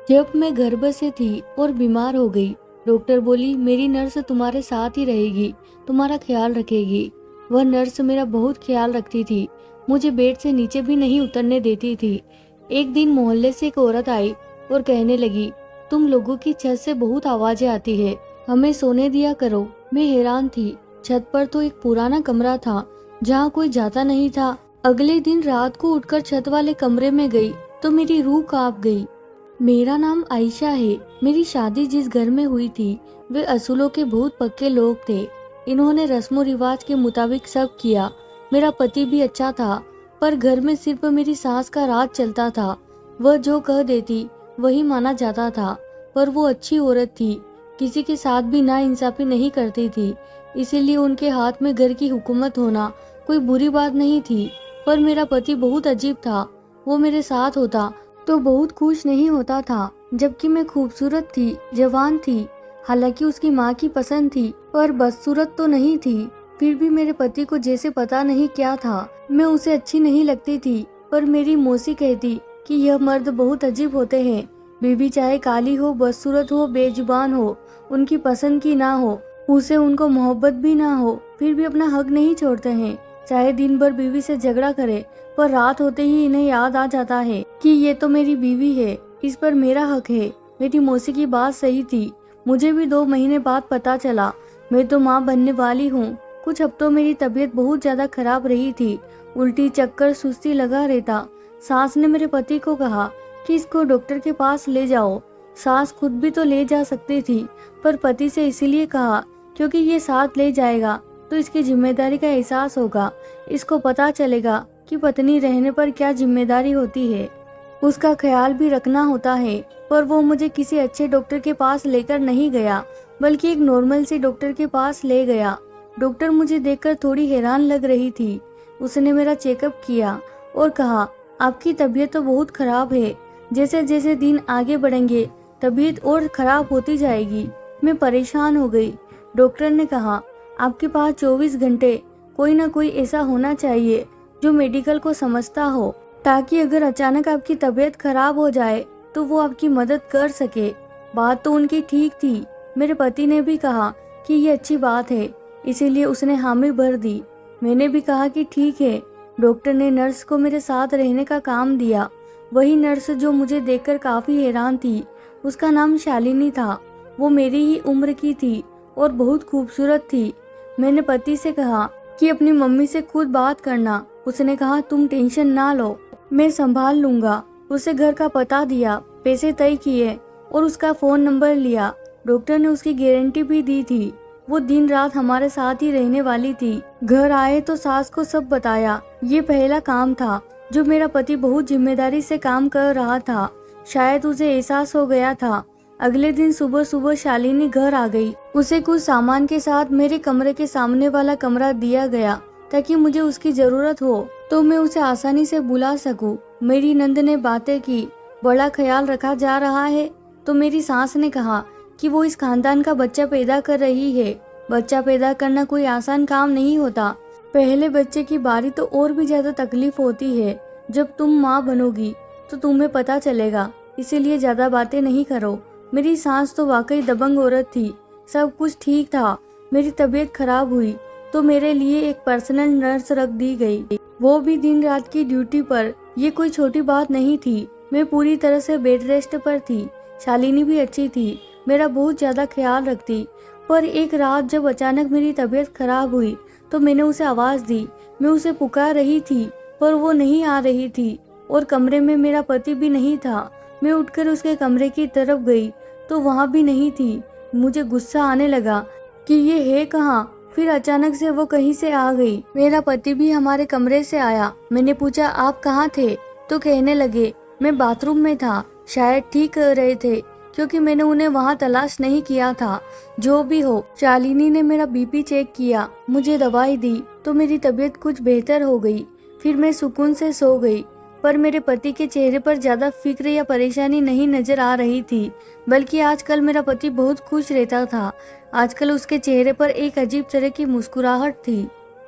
जब मैं गर्भ से थी और बीमार हो गई, डॉक्टर बोली मेरी नर्स तुम्हारे साथ ही रहेगी, तुम्हारा ख्याल रखेगी। वह नर्स मेरा बहुत ख्याल रखती थी, मुझे बेड से नीचे भी नहीं उतरने देती थी। एक दिन मोहल्ले से एक औरत आई और कहने लगी, तुम लोगों की छत से बहुत आवाजें आती है, हमें सोने दिया करो। मैं हैरान थी। छत पर तो एक पुराना कमरा था जहाँ कोई जाता नहीं था। अगले दिन रात को उठकर छत वाले कमरे में गई तो मेरी रूह कांप गई। मेरा नाम आयशा है। मेरी शादी जिस घर में हुई थी वे असूलों के बहुत पक्के लोग थे। इन्होंने रस्मों रिवाज के मुताबिक सब किया। मेरा पति भी अच्छा था, पर घर में सिर्फ मेरी सास का राज चलता था। वह जो कह देती वही माना जाता था। पर वो अच्छी औरत थी, किसी के साथ भी नाइंसाफी नहीं करती थी, इसीलिए उनके हाथ में घर की हुकूमत होना कोई बुरी बात नहीं थी। पर मेरा पति बहुत अजीब था। वो मेरे साथ होता तो बहुत खुश नहीं होता था, जबकि मैं खूबसूरत थी, जवान थी। हालांकि उसकी माँ की पसंद थी, पर बदसूरत तो नहीं थी। फिर भी मेरे पति को जैसे पता नहीं क्या था, मैं उसे अच्छी नहीं लगती थी। पर मेरी मौसी कहती कि यह मर्द बहुत अजीब होते हैं। बीवी चाहे काली हो, बदसूरत हो, बेजुबान हो, उनकी पसंद की ना हो, उसे उनको मोहब्बत भी ना हो, फिर भी अपना हक नहीं छोड़ते हैं। चाहे दिन भर बीवी से झगड़ा करे, पर रात होते ही इन्हें याद आ जाता है कि ये तो मेरी बीवी है, इस पर मेरा हक है। मेरी मौसी की बात सही थी। मुझे भी 2 महीने बाद पता चला मैं तो माँ बनने वाली हूँ। कुछ हफ्तों मेरी तबीयत बहुत ज्यादा खराब रही थी। उल्टी, चक्कर, सुस्ती लगा रहता। सास ने मेरे पति को कहा कि इसको डॉक्टर के पास ले जाओ। सास खुद भी तो ले जा सकती थी, पर पति से इसीलिए कहा क्योंकि ये साथ ले जाएगा तो इसकी जिम्मेदारी का एहसास होगा। इसको पता चलेगा कि पत्नी रहने पर क्या जिम्मेदारी होती है, उसका ख्याल भी रखना होता है। पर वो मुझे किसी अच्छे डॉक्टर के पास लेकर नहीं गया, बल्कि एक नॉर्मल सी डॉक्टर के पास ले गया। डॉक्टर मुझे देखकर थोड़ी हैरान लग रही थी। उसने मेरा चेकअप किया और कहा, आपकी तबीयत तो बहुत खराब है, जैसे जैसे दिन आगे बढ़ेंगे तबीयत और खराब होती जाएगी। मैं परेशान हो गई। डॉक्टर ने कहा, आपके पास 24 घंटे कोई ना कोई ऐसा होना चाहिए जो मेडिकल को समझता हो, ताकि अगर अचानक आपकी तबीयत खराब हो जाए तो वो आपकी मदद कर सके। बात तो उनकी ठीक थी। मेरे पति ने भी कहा कि ये अच्छी बात है, इसीलिए उसने हामी भर दी। मैंने भी कहा कि ठीक है। डॉक्टर ने नर्स को मेरे साथ रहने का काम दिया। वही नर्स जो मुझे देखकर काफी हैरान थी। उसका नाम शालिनी था। वो मेरी ही उम्र की थी और बहुत खूबसूरत थी। मैंने पति से कहा कि अपनी मम्मी से खुद बात करना। उसने कहा, तुम टेंशन ना लो, मैं संभाल लूंगा। उसे घर का पता दिया, पैसे तय किए और उसका फोन नंबर लिया। डॉक्टर ने उसकी गारंटी भी दी थी। वो दिन रात हमारे साथ ही रहने वाली थी। घर आए तो सास को सब बताया। ये पहला काम था जो मेरा पति बहुत जिम्मेदारी से काम कर रहा था। शायद उसे एहसास हो गया था। अगले दिन सुबह सुबह शालिनी घर आ गई। उसे कुछ सामान के साथ मेरे कमरे के सामने वाला कमरा दिया गया, ताकि मुझे उसकी जरूरत हो तो मैं उसे आसानी से बुला सकूं। मेरी नंद ने बातें की, बड़ा ख्याल रखा जा रहा है। तो मेरी सास ने कहा कि वो इस खानदान का बच्चा पैदा कर रही है। बच्चा पैदा करना कोई आसान काम नहीं होता। पहले बच्चे की बारी तो और भी ज्यादा तकलीफ होती है। जब तुम माँ बनोगी तो तुम्हें पता चलेगा, इसीलिए ज्यादा बातें नहीं करो। मेरी सास तो वाकई दबंग औरत थी। सब कुछ ठीक था। मेरी तबीयत खराब हुई तो मेरे लिए एक पर्सनल नर्स रख दी गई, वो भी दिन रात की ड्यूटी पर। ये कोई छोटी बात नहीं थी। मैं पूरी तरह से बेड रेस्ट पर थी। शालिनी भी अच्छी थी, मेरा बहुत ज्यादा ख्याल रखती। पर एक रात जब अचानक मेरी तबीयत खराब हुई तो मैंने उसे आवाज दी। मैं उसे पुकार रही थी पर वो नहीं आ रही थी और कमरे में मेरा पति भी नहीं था। मैं उठकर उसके कमरे की तरफ गई तो वहाँ भी नहीं थी। मुझे गुस्सा आने लगा कि ये है कहाँ। फिर अचानक से वो कहीं से आ गई। मेरा पति भी हमारे कमरे से आया। मैंने पूछा, आप कहाँ थे? तो कहने लगे, मैं बाथरूम में था। शायद ठीक कर रहे थे, क्योंकि मैंने उन्हें वहाँ तलाश नहीं किया था। जो भी हो, शालिनी ने मेरा बीपी चेक किया, मुझे दवाई दी तो मेरी तबीयत कुछ बेहतर हो गई। फिर मैं सुकून से सो गई। पर मेरे पति के चेहरे पर ज्यादा फिक्र या परेशानी नहीं नजर आ रही थी, बल्कि आजकल मेरा पति बहुत खुश रहता था। आजकल उसके चेहरे पर एक अजीब तरह की मुस्कुराहट थी।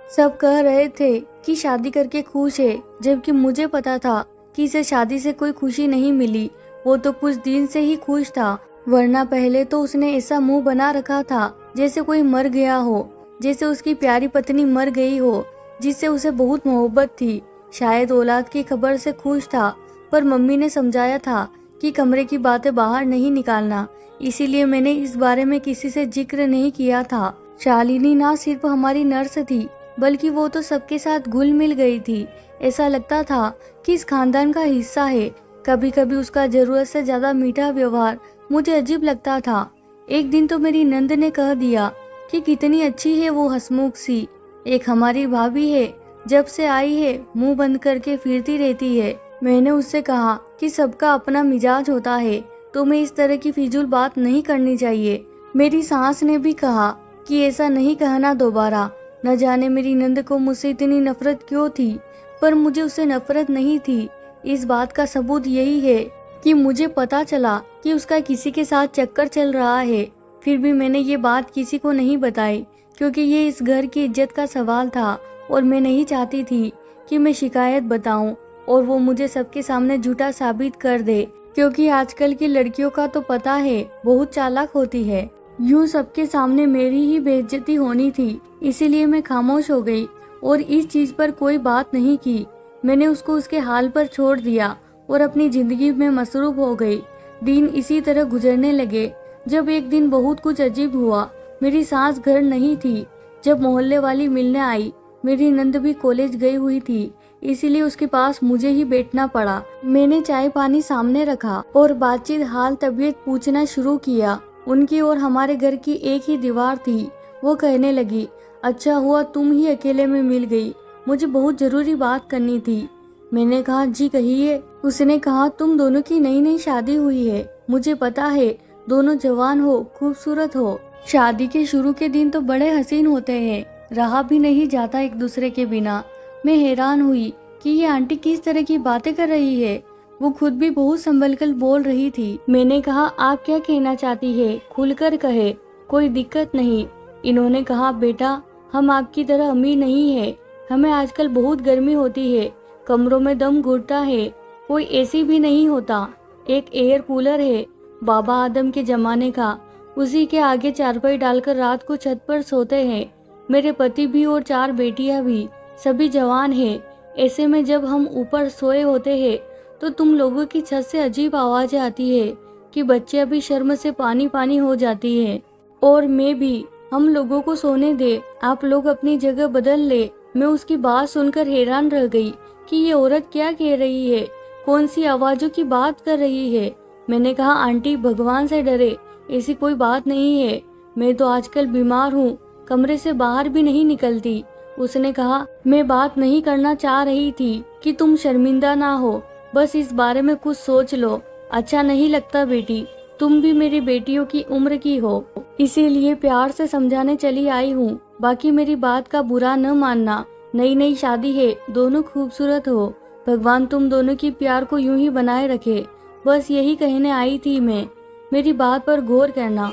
सब कह रहे थे कि शादी करके खुश है, जबकि मुझे पता था कि इसे शादी से कोई खुशी नहीं मिली। वो तो कुछ दिन से ही खुश था, वरना पहले तो उसने ऐसा मुंह बना रखा था जैसे कोई मर गया हो, जैसे उसकी प्यारी पत्नी मर गई हो जिससे उसे बहुत मोहब्बत थी। शायद औलाद की खबर से खुश था, पर मम्मी ने समझाया था कि कमरे की बातें बाहर नहीं निकालना, इसीलिए मैंने इस बारे में किसी से जिक्र नहीं किया था। शालिनी ना सिर्फ हमारी नर्स थी, बल्कि वो तो सबके साथ घुल मिल गई थी। ऐसा लगता था कि इस खानदान का हिस्सा है। कभी कभी उसका जरूरत से ज्यादा मीठा व्यवहार मुझे अजीब लगता था। एक दिन तो मेरी नंद ने कह दिया कि कितनी अच्छी है वो हंसमुख सी, एक हमारी भाभी है, जब से आई है मुंह बंद करके फिरती रहती है। मैंने उससे कहा कि सबका अपना मिजाज होता है, तुम्हें इस तरह की फिजूल बात नहीं करनी चाहिए। मेरी सास ने भी कहा कि ऐसा नहीं कहना दोबारा। न जाने मेरी नंद को मुझसे इतनी नफरत क्यों थी, पर मुझे उससे नफरत नहीं थी। इस बात का सबूत यही है कि मुझे पता चला कि उसका किसी के साथ चक्कर चल रहा है। फिर भी मैंने ये बात किसी को नहीं बताई, क्योंकि ये इस घर की इज्जत का सवाल था और मैं नहीं चाहती थी कि मैं शिकायत बताऊं और वो मुझे सबके सामने झूठा साबित कर दे, क्योंकि आजकल की लड़कियों का तो पता है बहुत चालाक होती है। यूं सबके सामने मेरी ही बेइज्जती होनी थी, इसीलिए मैं खामोश हो गई और इस चीज पर कोई बात नहीं की। मैंने उसको उसके हाल पर छोड़ दिया और अपनी जिंदगी में मसरूफ हो गई। दिन इसी तरह गुजरने लगे, जब एक दिन बहुत कुछ अजीब हुआ। मेरी सास घर नहीं थी। जब मोहल्ले वाली मिलने आई, मेरी नंद भी कॉलेज गई हुई थी, इसीलिए उसके पास मुझे ही बैठना पड़ा। मैंने चाय पानी सामने रखा और बातचीत हाल तबीयत पूछना शुरू किया। उनकी और हमारे घर की एक ही दीवार थी। वो कहने लगी, अच्छा हुआ तुम ही अकेले में मिल गई, मुझे बहुत जरूरी बात करनी थी। मैंने कहा, जी कहिए। उसने कहा, तुम दोनों की नई नई शादी हुई है, मुझे पता है, दोनों जवान हो, खूबसूरत हो। शादी के शुरू के दिन तो बड़े हसीन होते हैं, रहा भी नहीं जाता एक दूसरे के बिना। मैं हैरान हुई कि ये आंटी किस तरह की बातें कर रही है। वो खुद भी बहुत संभल कर बोल रही थी। मैंने कहा, आप क्या कहना चाहती है, खुलकर कहे, कोई दिक्कत नहीं। इन्होंने कहा, बेटा हम आपकी तरह अमीर नहीं है, हमें आजकल बहुत गर्मी होती है, कमरों में दम घुटता है, कोई एसी भी नहीं होता, एक एयर कूलर है बाबा आदम के जमाने का, उसी के आगे चारपाई डालकर रात को छत पर सोते हैं। मेरे पति भी और 4 बेटियां भी, सभी जवान हैं। ऐसे में जब हम ऊपर सोए होते हैं तो तुम लोगों की छत से अजीब आवाजें आती है कि बच्चे अभी शर्म से पानी पानी हो जाती है। और मैं भी, हम लोगों को सोने दे, आप लोग अपनी जगह बदल ले। मैं उसकी बात सुनकर हैरान रह गई कि ये औरत क्या कह रही है, कौन सी आवाजों की बात कर रही है। मैंने कहा, आंटी भगवान से डरे, ऐसी कोई बात नहीं है, मैं तो आजकल बीमार हूँ, कमरे से बाहर भी नहीं निकलती। उसने कहा, मैं बात नहीं करना चाह रही थी कि तुम शर्मिंदा ना हो, बस इस बारे में कुछ सोच लो। अच्छा नहीं लगता बेटी, तुम भी मेरी बेटियों की उम्र की हो, इसीलिए प्यार से समझाने चली आई हूँ। बाकी मेरी बात का बुरा न मानना, नई नई शादी है, दोनों खूबसूरत हो, भगवान तुम दोनों की प्यार को यूं ही बनाए रखे, बस यही कहने आई थी मैं, मेरी बात पर गौर करना।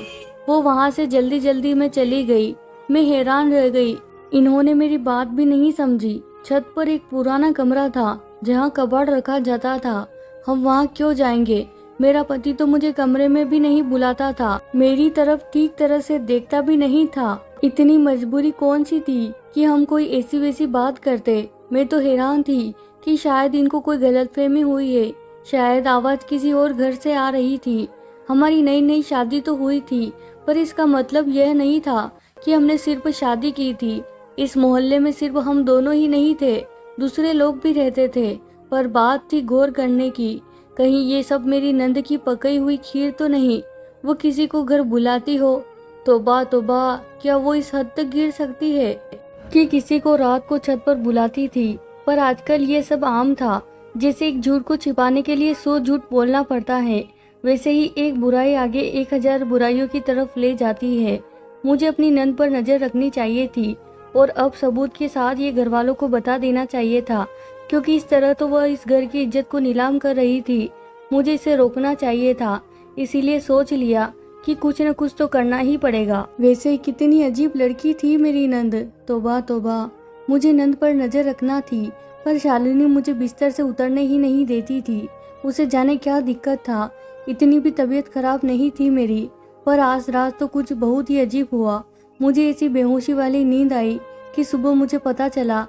वो वहाँ से जल्दी जल्दी में चली गई। मैं हैरान रह गई, इन्होंने मेरी बात भी नहीं समझी। छत पर एक पुराना कमरा था जहाँ कबाड़ रखा जाता था, हम वहाँ क्यों जाएंगे? मेरा पति तो मुझे कमरे में भी नहीं बुलाता था, मेरी तरफ ठीक तरह से देखता भी नहीं था। इतनी मजबूरी कौन सी थी कि हम कोई ऐसी वैसी बात करते? मैं तो हैरान थी कि शायद इनको कोई गलतफहमी हुई है, शायद आवाज किसी और घर से आ रही थी। हमारी नई नई शादी तो हुई थी, पर इसका मतलब यह नहीं था कि हमने सिर्फ शादी की थी। इस मोहल्ले में सिर्फ हम दोनों ही नहीं थे, दूसरे लोग भी रहते थे, पर बात थी गौर करने की, कहीं ये सब मेरी नंद की पकई हुई खीर तो नहीं। वो किसी को घर बुलाती हो, तौबा तौबा, क्या वो इस हद तक गिर सकती है कि किसी को रात को छत पर बुलाती थी? पर आजकल ये सब आम था। जैसे एक झूठ को छिपाने के लिए 100 झूठ बोलना पड़ता है, वैसे ही एक बुराई आगे 1000 बुराइयों की तरफ ले जाती है। मुझे अपनी नंद पर नजर रखनी चाहिए थी और अब सबूत के साथ ये घर वालों को बता देना चाहिए था, क्योंकि इस तरह तो वह इस घर की इज्जत को नीलाम कर रही थी। मुझे इसे रोकना चाहिए था, इसीलिए सोच लिया कि कुछ न कुछ तो करना ही पड़ेगा। वैसे कितनी अजीब लड़की थी मेरी नंद, तौबा तौबा। मुझे नंद पर नजर रखना थी, पर शालिनी मुझे बिस्तर से उतरने ही नहीं देती थी। उसे जाने क्या दिक्कत था। इतनी भी तबीयत खराब नहीं थी मेरी, पर आज रात तो कुछ बहुत ही अजीब हुआ। मुझे ऐसी बेहोशी वाली नींद आई कि सुबह मुझे पता चला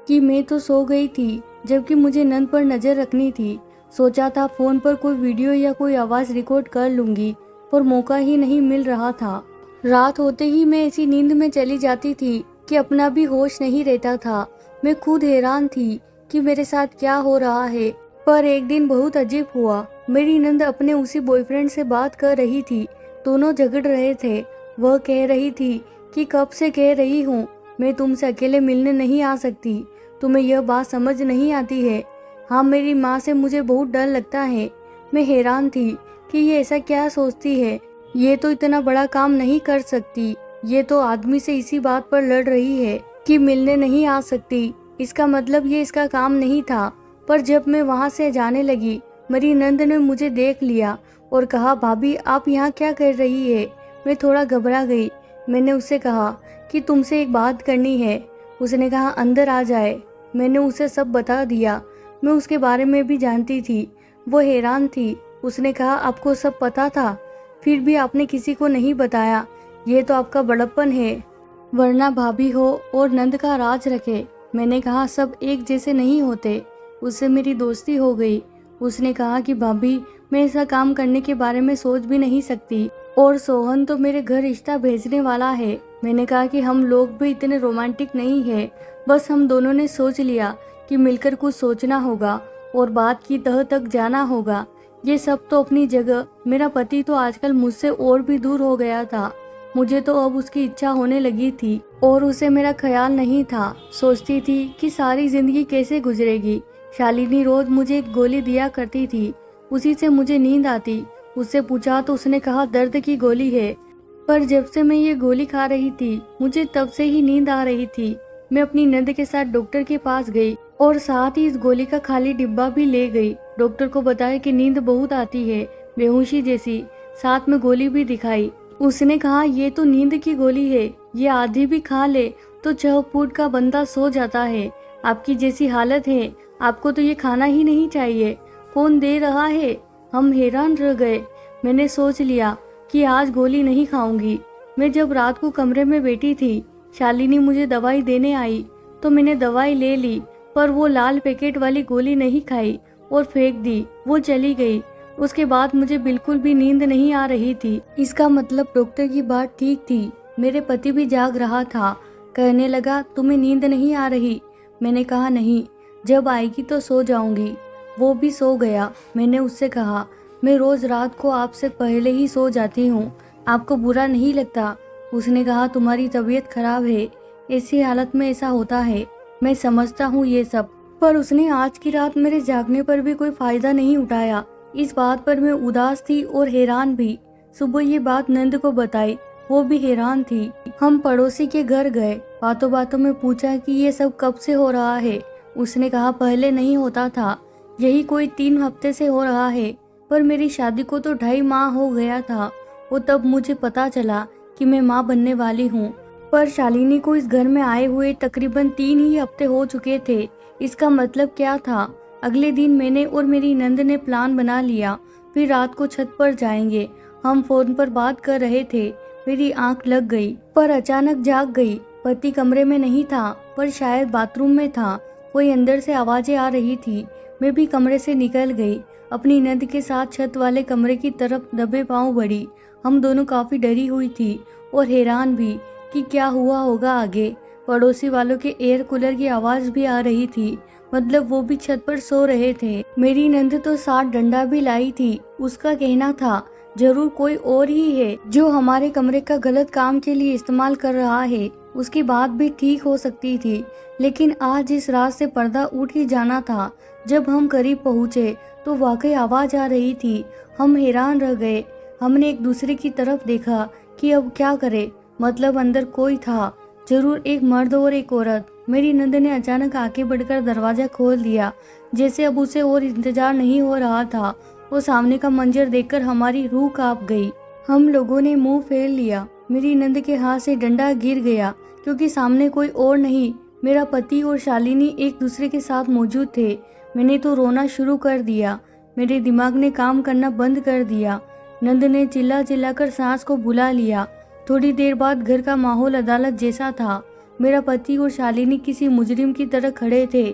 कि मैं तो सो गई थी, जबकि मुझे नंद पर नज़र रखनी थी। सोचा था फ़ोन पर कोई वीडियो या कोई आवाज़ रिकॉर्ड कर लूँगी, पर मौका ही नहीं मिल रहा था। रात होते ही मैं ऐसी नींद में चली जाती थी कि अपना भी होश नहीं रहता था। मैं खुद हैरान थी कि मेरे साथ क्या हो रहा है। पर एक दिन बहुत अजीब हुआ। मेरी नंद अपने उसी बॉयफ्रेंड से बात कर रही थी। दोनों झगड़ रहे थे। वह कह रही थी कि कब से कह रही हूँ मैं तुमसे अकेले मिलने नहीं आ सकती, तुम्हें यह बात समझ नहीं आती है। हाँ, मेरी माँ से मुझे बहुत डर लगता है। मैं हैरान थी कि ये ऐसा क्या सोचती है। ये तो इतना बड़ा काम नहीं कर सकती। ये तो आदमी से इसी बात पर लड़ रही है कि मिलने नहीं आ सकती। इसका मतलब ये इसका काम नहीं था। पर जब मैं वहाँ से जाने लगी, मेरी नंद ने मुझे देख लिया और कहा, भाभी आप यहाँ क्या कर रही है। मैं थोड़ा घबरा गई। मैंने उससे कहा कि तुमसे एक बात करनी है। उसने कहा अंदर आ जाए। मैंने उसे सब बता दिया। मैं उसके बारे में भी जानती थी। वो हैरान थी। उसने कहा आपको सब पता था, फिर भी आपने किसी को नहीं बताया। ये तो आपका बड़प्पन है, वरना भाभी हो और नंद का राज रखे। मैंने कहा सब एक जैसे नहीं होते। उससे मेरी दोस्ती हो गई। उसने कहा कि भाभी मैं ऐसा काम करने के बारे में सोच भी नहीं सकती, और सोहन तो मेरे घर रिश्ता भेजने वाला है। मैंने कहा कि हम लोग भी इतने रोमांटिक नहीं है, बस हम दोनों ने सोच लिया कि मिलकर कुछ सोचना होगा और बात की तह तक जाना होगा। ये सब तो अपनी जगह। मेरा पति तो आजकल मुझसे और भी दूर हो गया था। मुझे तो अब उसकी इच्छा होने लगी थी और उसे मेरा ख्याल नहीं था। सोचती थी कि सारी जिंदगी कैसे गुजरेगी। शालिनी रोज मुझे एक गोली दिया करती थी, उसी से मुझे नींद आती। उससे पूछा तो उसने कहा दर्द की गोली है। पर जब से मैं ये गोली खा रही थी, मुझे तब से ही नींद आ रही थी। मैं अपनी नंद के साथ डॉक्टर के पास गई और साथ ही इस गोली का खाली डिब्बा भी ले गई। डॉक्टर को बताया कि नींद बहुत आती है, बेहोशी जैसी, साथ में गोली भी दिखाई। उसने कहा ये तो नींद की गोली है, ये आधी भी खा ले तो 6 फुट का बंदा सो जाता है। आपकी जैसी हालत है, आपको तो ये खाना ही नहीं चाहिए। कौन दे रहा है? हम हैरान रह गए। मैंने सोच लिया कि आज गोली नहीं खाऊंगी। मैं जब रात को कमरे में बैठी थी, शालिनी मुझे दवाई देने आई तो मैंने दवाई ले ली, पर वो लाल पैकेट वाली गोली नहीं खाई और फेंक दी। वो चली गई। उसके बाद मुझे बिल्कुल भी नींद नहीं आ रही थी। इसका मतलब डॉक्टर की बात ठीक थी। मेरे पति भी जाग रहा था। कहने लगा तुम्हें नींद नहीं आ रही? मैंने कहा नहीं, जब आएगी तो सो जाऊंगी। वो भी सो गया। मैंने उससे कहा मैं रोज रात को आपसे पहले ही सो जाती हूँ, आपको बुरा नहीं लगता? उसने कहा तुम्हारी तबीयत खराब है, ऐसी हालत में ऐसा होता है। मैं समझता हूँ ये सब, पर उसने आज की रात मेरे जागने पर भी कोई फायदा नहीं उठाया। इस बात पर मैं उदास थी और हैरान भी। सुबह ये बात नंद को बताई, वो भी हैरान थी। हम पड़ोसी के घर गए। बातों बातों में पूछा कि ये सब कब से हो रहा है। उसने कहा पहले नहीं होता था, यही कोई 3 हफ्ते से हो रहा है, पर मेरी शादी को तो 2.5 माह हो गया था। वो तब मुझे पता चला कि मैं माँ बनने वाली हूँ। पर शालिनी को इस घर में आए हुए तकरीबन 3 ही हफ्ते हो चुके थे। इसका मतलब क्या था? अगले दिन मैंने और मेरी नंद ने प्लान बना लिया, फिर रात को छत पर जाएंगे। हम फोन पर बात कर रहे थे। मेरी आंख लग गई, पर अचानक जाग गई। पति कमरे में नहीं था, पर शायद बाथरूम में था। कोई अंदर से आवाजें आ रही थी। मैं भी कमरे से निकल गई। अपनी नंद के साथ छत वाले कमरे की तरफ दबे पांव बढ़ी। हम दोनों काफी डरी हुई थी और हैरान भी कि क्या हुआ होगा आगे। पड़ोसी वालों के एयर कूलर की आवाज भी आ रही थी, मतलब वो भी छत पर सो रहे थे। मेरी नंद तो साथ डंडा भी लाई थी। उसका कहना था जरूर कोई और ही है जो हमारे कमरे का गलत काम के लिए इस्तेमाल कर रहा है। उसकी बात भी ठीक हो सकती थी, लेकिन आज इस रात से पर्दा उठ ही जाना था। जब हम करीब पहुँचे तो वाकई आवाज आ रही थी। हम हैरान रह गए। हमने एक दूसरे की तरफ देखा कि अब क्या करे। मतलब अंदर कोई था, जरूर एक मर्द और एक औरत। मेरी नंद ने अचानक आगे बढ़कर दरवाजा खोल दिया, जैसे अब उसे और इंतजार नहीं हो रहा था। वो सामने का मंजर देखकर हमारी रूह कांप गई। हम लोगों ने मुंह फेर लिया। मेरी नंद के हाथ से डंडा गिर गया, क्योंकि सामने कोई और नहीं, मेरा पति और शालिनी एक दूसरे के साथ मौजूद थे। मैंने तो रोना शुरू कर दिया। मेरे दिमाग ने काम करना बंद कर दिया। नंद ने चिल्ला चिल्लाकर सांस को बुला लिया। थोड़ी देर बाद घर का माहौल अदालत जैसा था। मेरा पति और शालिनी किसी मुजरिम की तरह खड़े थे।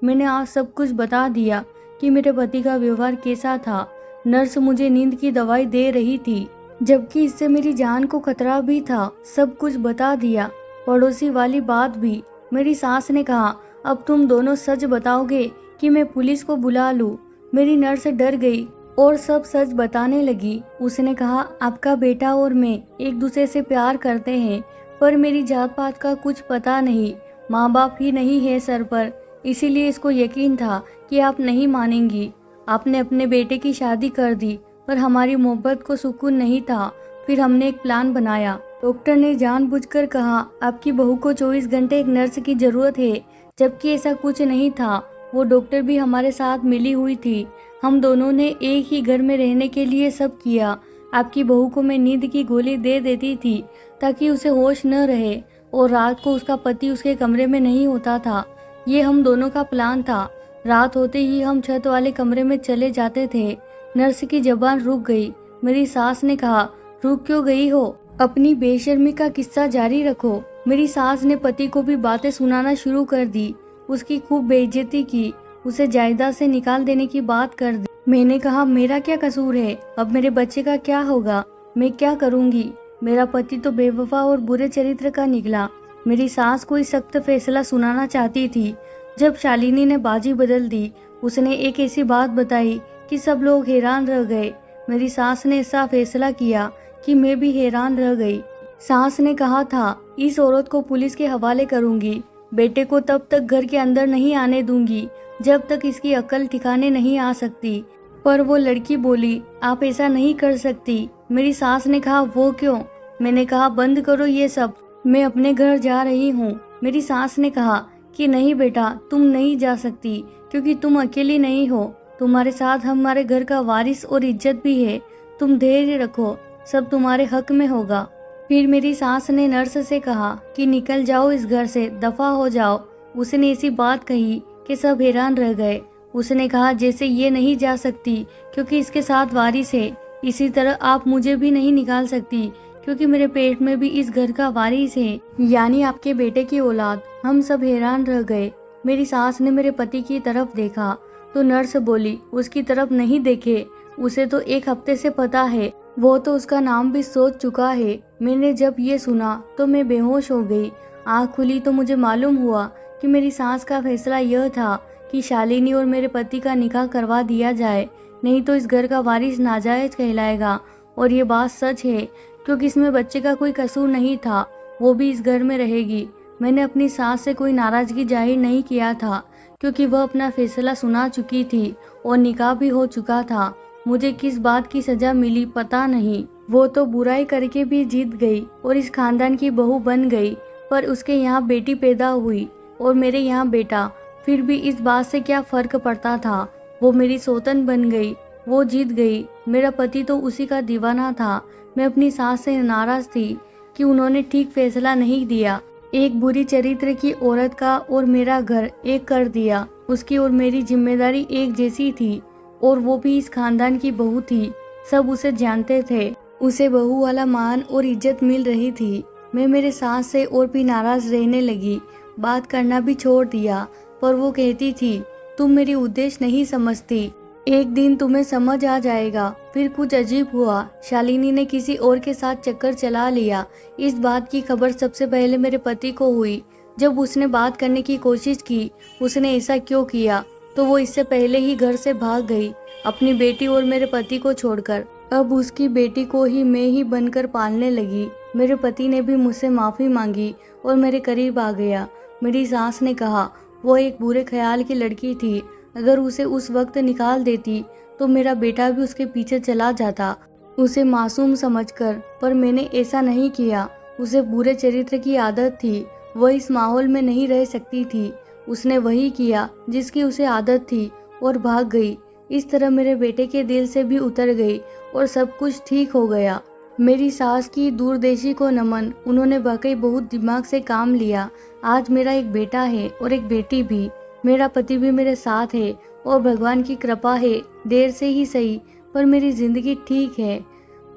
मैंने आज सब कुछ बता दिया कि मेरे पति का व्यवहार कैसा था। नर्स मुझे नींद की दवाई दे रही थी, जबकि इससे मेरी जान को खतरा भी था। सब कुछ बता दिया, पड़ोसी वाली बात भी। मेरी सास ने कहा, अब तुम दोनों सच बताओगे कि मैं पुलिस को बुला लूं? मेरी नर्स डर गई और सब सच बताने लगी। उसने कहा, आपका बेटा और मैं एक दूसरे से प्यार करते हैं, पर मेरी जात पात का कुछ पता नहीं, माँ बाप ही नहीं है सर पर, इसीलिए इसको यकीन था कि आप नहीं मानेंगी। आपने अपने बेटे की शादी कर दी, पर हमारी मोहब्बत को सुकून नहीं था। फिर हमने एक प्लान बनाया। डॉक्टर ने जानबूझकर कहा, आपकी बहू को 24 घंटे एक नर्स की जरूरत है, जबकि ऐसा कुछ नहीं था। वो डॉक्टर भी हमारे साथ मिली हुई थी। हम दोनों ने एक ही घर में रहने के लिए सब किया। आपकी बहू को मैं नींद की गोली दे देती थी ताकि उसे होश न रहे, और रात को उसका पति उसके कमरे में नहीं होता था। ये हम दोनों का प्लान था। रात होते ही हम छत वाले कमरे में चले जाते थे। नर्स की जबान रुक गई। मेरी सास ने कहा, रुक क्यों गई हो? अपनी बेशर्मी का किस्सा जारी रखो। मेरी सास ने पति को भी बातें सुनाना शुरू कर दी। उसकी खूब बेइज्जती की, उसे जायदाद से निकाल देने की बात कर दी। मैंने कहा, मेरा क्या कसूर है? अब मेरे बच्चे का क्या होगा? मैं क्या करूंगी? मेरा पति तो बेवफा और बुरे चरित्र का निकला। मेरी सास कोई सख्त फैसला सुनाना चाहती थी। जब शालिनी ने बाजी बदल दी, उसने एक ऐसी बात बताई कि सब लोग हैरान रह गए। मेरी सास ने ऐसा फैसला किया कि मैं भी हैरान रह गई। सास ने कहा था, इस औरत को पुलिस के हवाले करूंगी। बेटे को तब तक घर के अंदर नहीं आने दूंगी जब तक इसकी अकल ठिकाने नहीं आ सकती। पर वो लड़की बोली, आप ऐसा नहीं कर सकती। मेरी सास ने कहा, वो क्यों? मैंने कहा, बंद करो ये सब, मैं अपने घर जा रही हूँ। मेरी सास ने कहा कि नहीं बेटा, तुम नहीं जा सकती, क्योंकि तुम अकेली नहीं हो। तुम्हारे साथ हमारे घर का वारिस और इज्जत भी है। तुम धैर्य रखो, सब तुम्हारे हक में होगा। फिर मेरी सास ने नर्स से कहा कि निकल जाओ इस घर से, दफा हो जाओ। उसने ऐसी बात कही कि सब हैरान रह गए। उसने कहा, जैसे ये नहीं जा सकती क्योंकि इसके साथ वारिस है, इसी तरह आप मुझे भी नहीं निकाल सकती क्योंकि मेरे पेट में भी इस घर का वारिस है, यानी आपके बेटे की औलाद। हम सब हैरान रह गए। मेरी सास ने मेरे पति की तरफ देखा तो नर्स बोली, उसकी तरफ नहीं देखे, उसे तो 1 हफ्ते से पता है, वो तो उसका नाम भी सोच चुका है। मैंने जब ये सुना तो मैं बेहोश हो गई। आँख खुली तो मुझे मालूम हुआ कि मेरी सास का फैसला यह था कि शालिनी और मेरे पति का निकाह करवा दिया जाए, नहीं तो इस घर का वारिस नाजायज कहलाएगा। और ये बात सच है, क्योंकि इसमें बच्चे का कोई कसूर नहीं था। वो भी इस घर में रहेगी। मैंने अपनी सास से कोई नाराजगी जाहिर नहीं किया था, क्योंकि वह अपना फैसला सुना चुकी थी और निकाह भी हो चुका था। मुझे किस बात की सजा मिली पता नहीं। वो तो बुराई करके भी जीत गई और इस खानदान की बहू बन गई, पर उसके यहाँ बेटी पैदा हुई और मेरे यहाँ बेटा। फिर भी इस बात से क्या फर्क पड़ता था? वो मेरी सौतन बन गई, वो जीत गई। मेरा पति तो उसी का दीवाना था। मैं अपनी सास से नाराज थी कि उन्होंने ठीक फैसला नहीं दिया। एक बुरी चरित्र की औरत का और मेरा घर एक कर दिया। उसकी और मेरी जिम्मेदारी एक जैसी थी, और वो भी इस खानदान की बहू थी। सब उसे जानते थे। उसे बहू वाला मान और इज्जत मिल रही थी। मैं मेरे सास से और भी नाराज रहने लगी। बात करना भी छोड़ दिया, पर वो कहती थी, तुम मेरी उद्देश्य नहीं समझती, एक दिन तुम्हें समझ आ जाएगा। फिर कुछ अजीब हुआ। शालिनी ने किसी और के साथ चक्कर चला लिया। इस बात की खबर सबसे पहले मेरे पति को हुई। जब उसने बात करने की कोशिश की, उसने ऐसा क्यों किया, तो वो इससे पहले ही घर से भाग गई, अपनी बेटी और मेरे पति को छोड़कर। अब उसकी बेटी को ही मैं ही बनकर पालने लगी। मेरे पति ने भी मुझसे माफ़ी मांगी और मेरे करीब आ गया। मेरी सास ने कहा, वो एक बुरे ख्याल की लड़की थी। अगर उसे उस वक्त निकाल देती तो मेरा बेटा भी उसके पीछे चला जाता, उसे मासूम समझकर। पर मैंने ऐसा नहीं किया। उसे बुरे चरित्र की आदत थी। वह इस माहौल में नहीं रह सकती थी। उसने वही किया जिसकी उसे आदत थी और भाग गई। इस तरह मेरे बेटे के दिल से भी उतर गई और सब कुछ ठीक हो गया। मेरी सास की दूरदेशी को नमन। उन्होंने वाकई बहुत दिमाग से काम लिया। आज मेरा एक बेटा है और एक बेटी भी। मेरा पति भी मेरे साथ है और भगवान की कृपा है, देर से ही सही पर मेरी ज़िंदगी ठीक है।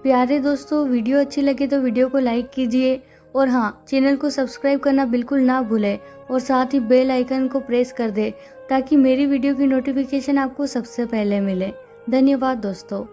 प्यारे दोस्तों, वीडियो अच्छी लगे तो वीडियो को लाइक कीजिए और हाँ, चैनल को सब्सक्राइब करना बिल्कुल ना भूलें और साथ ही बेल आइकन को प्रेस कर दें ताकि मेरी वीडियो की नोटिफिकेशन आपको सबसे पहले मिले। धन्यवाद दोस्तों।